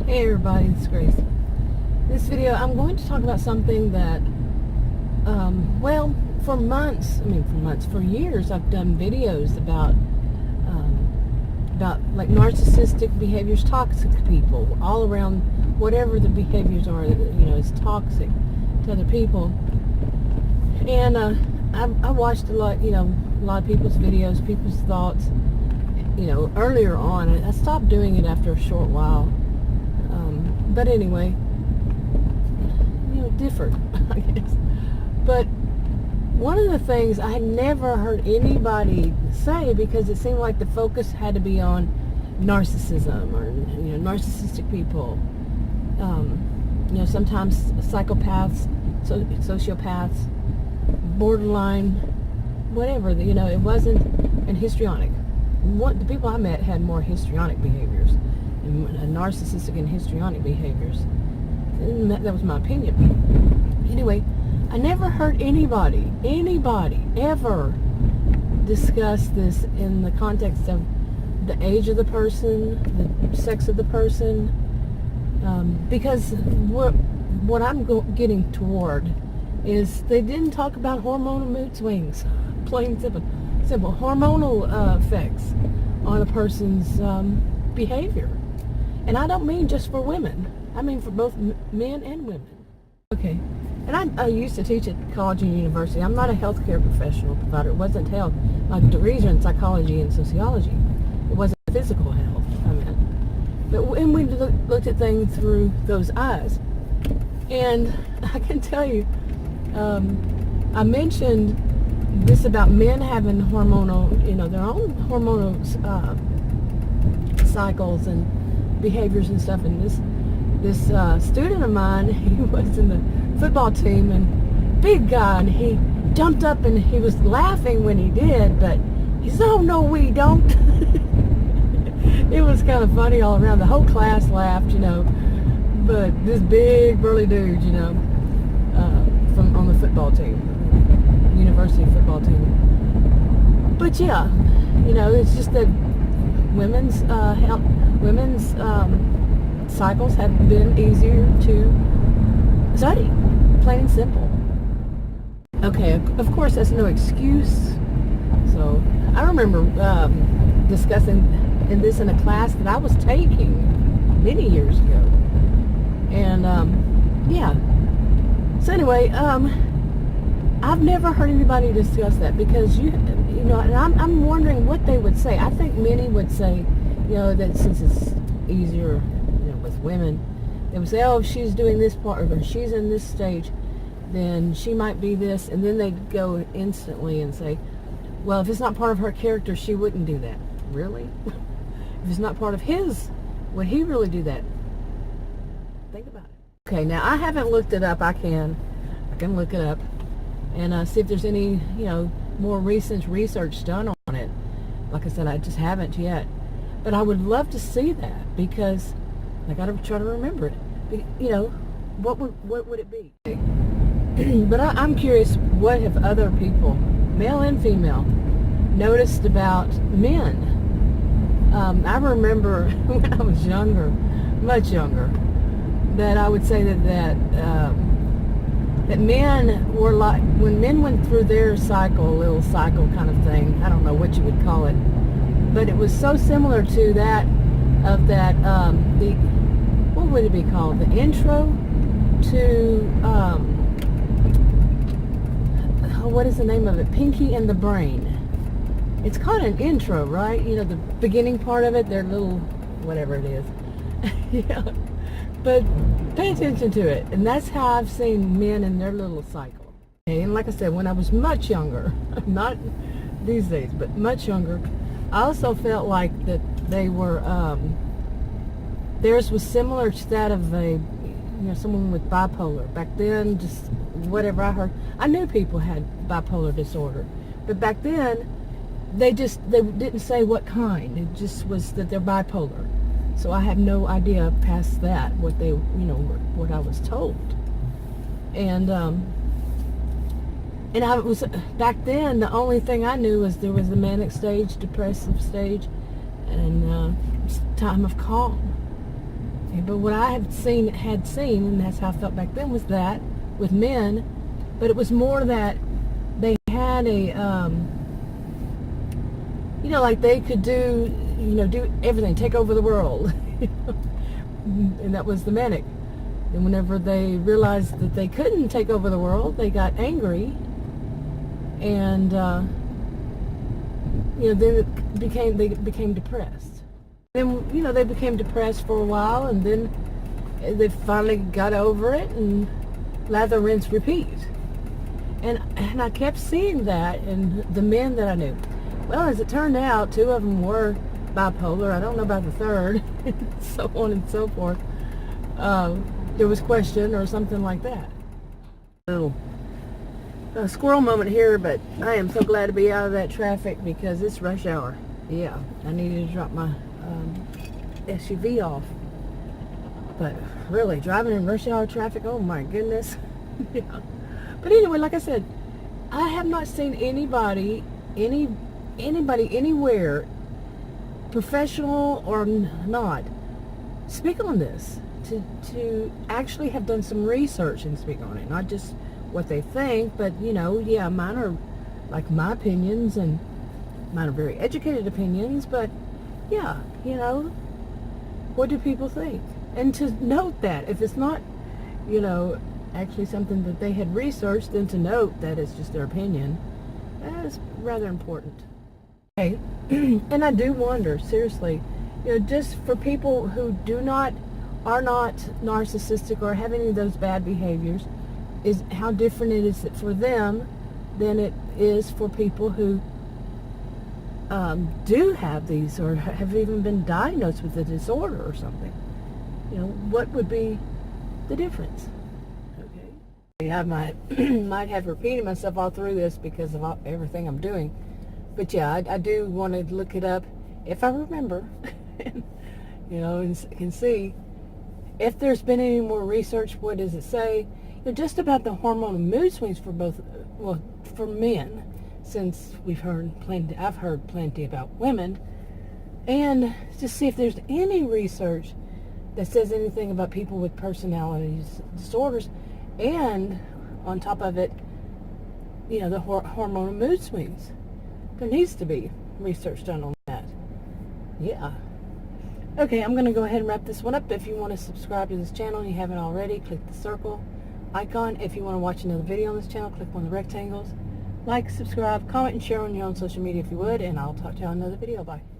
Hey everybody, it's Grace. This video, I'm going to talk about something that, for years, I've done videos about like narcissistic behaviors, toxic people, all around whatever the behaviors are that, is toxic to other people. And I watched a lot of people's videos, people's thoughts, earlier on. I stopped doing it after a short while. But anyway, different, I guess. But one of the things I had never heard anybody say, because it seemed like the focus had to be on narcissism or, narcissistic people. Sometimes psychopaths, sociopaths, borderline, whatever. It wasn't, and histrionic. The people I met had more histrionic behaviors. Narcissistic and histrionic behaviors. And that was my opinion. Anyway, I never heard anybody ever discuss this in the context of the age of the person, the sex of the person, because what I'm getting toward is they didn't talk about hormonal mood swings, plain and simple hormonal effects on a person's behavior. And I don't mean just for women. I mean for both men and women. Okay. And I used to teach at college and university. I'm not a healthcare professional provider. It wasn't health. My degrees are in psychology and sociology. It wasn't physical health, I meant. But when we looked at things through those eyes. And I can tell you, I mentioned this about men having hormonal, their own hormonal cycles and behaviors and stuff. And this student of mine, he was in the football team, and big guy, and he jumped up and he was laughing when he did, but he said, "Oh no, we don't." It was kind of funny all around. The whole class laughed, but this big burly dude, from on the football team, university football team. But yeah, it's just that women's cycles have been easier to study, plain and simple. Okay, of course that's no excuse. So I remember discussing this in a class that I was taking many years ago, and yeah. So anyway, I've never heard anybody discuss that, because and I'm wondering what they would say. I think many would say, that since it's easier, with women, they would say, "Oh, if she's doing this part, or she's in this stage, then she might be this," and then they'd go instantly and say, "Well, if it's not part of her character, she wouldn't do that." Really? If it's not part of his, would he really do that? Think about it. Okay, now I haven't looked it up. I can look it up and see if there's any, more recent research done on it. Like I said, I just haven't yet. But I would love to see that, because I got to try to remember it. What would it be? But I'm curious, what have other people, male and female, noticed about men? I remember when I was younger, much younger, that I would say that men were like, when men went through their little cycle kind of thing, I don't know what you would call it, but it was so similar to that of that, what would it be called? The intro to, what is the name of it? Pinky and the Brain. It's called an intro, right? The beginning part of it, their little, whatever it is. Yeah. But pay attention to it. And that's how I've seen men in their little cycle. And like I said, when I was much younger, not these days, but much younger, I also felt like that they were, theirs was similar to that of someone with bipolar. Back then, just whatever I heard, I knew people had bipolar disorder. But back then, they didn't say what kind. It just was that they're bipolar. So I had no idea past that what they, what I was told. And I was, back then, the only thing I knew was there was a manic stage, depressive stage, and time of calm. but what I had seen, and that's how I felt back then, was that with men, but it was more that they had a, like they could do everything, take over the world, and that was the manic. And whenever they realized that they couldn't take over the world, they got angry, and then they became depressed. Then they became depressed for a while, and then they finally got over it, and lather, rinse, repeat. And I kept seeing that in the men that I knew. Well, as it turned out, 2 of them were bipolar. I don't know about the third, so on and so forth. There was question or something like that. Little squirrel moment here, but I am so glad to be out of that traffic because it's rush hour. Yeah, I needed to drop my SUV off. But really, driving in rush hour traffic, oh my goodness. Yeah. But anyway, like I said, I have not seen anybody anywhere, professional or not, speak on this, to actually have done some research and speak on it, not just what they think, but yeah, mine are like my opinions, and mine are very educated opinions, but yeah, what do people think? And to note that if it's not actually something that they had researched, then to note that it's just their opinion, that is rather important. Okay. And I do wonder, seriously, just for people who are not narcissistic or have any of those bad behaviors, is how different it is for them than it is for people who do have these, or have even been diagnosed with a disorder or something. What would be the difference? Okay. I might have repeated myself all through this because of everything I'm doing. But yeah, I do want to look it up if I remember, and can see if there's been any more research. What does it say? Just about the hormonal mood swings for both, for men, since I've heard plenty about women, and just see if there's any research that says anything about people with personality disorders, and on top of it, the hormonal mood swings. There needs to be research done on that. Yeah. Okay, I'm going to go ahead and wrap this one up. If you want to subscribe to this channel and you haven't already, click the circle icon. If you want to watch another video on this channel, click one of the rectangles. Like, subscribe, comment, and share on your own social media if you would, and I'll talk to you on another video. Bye.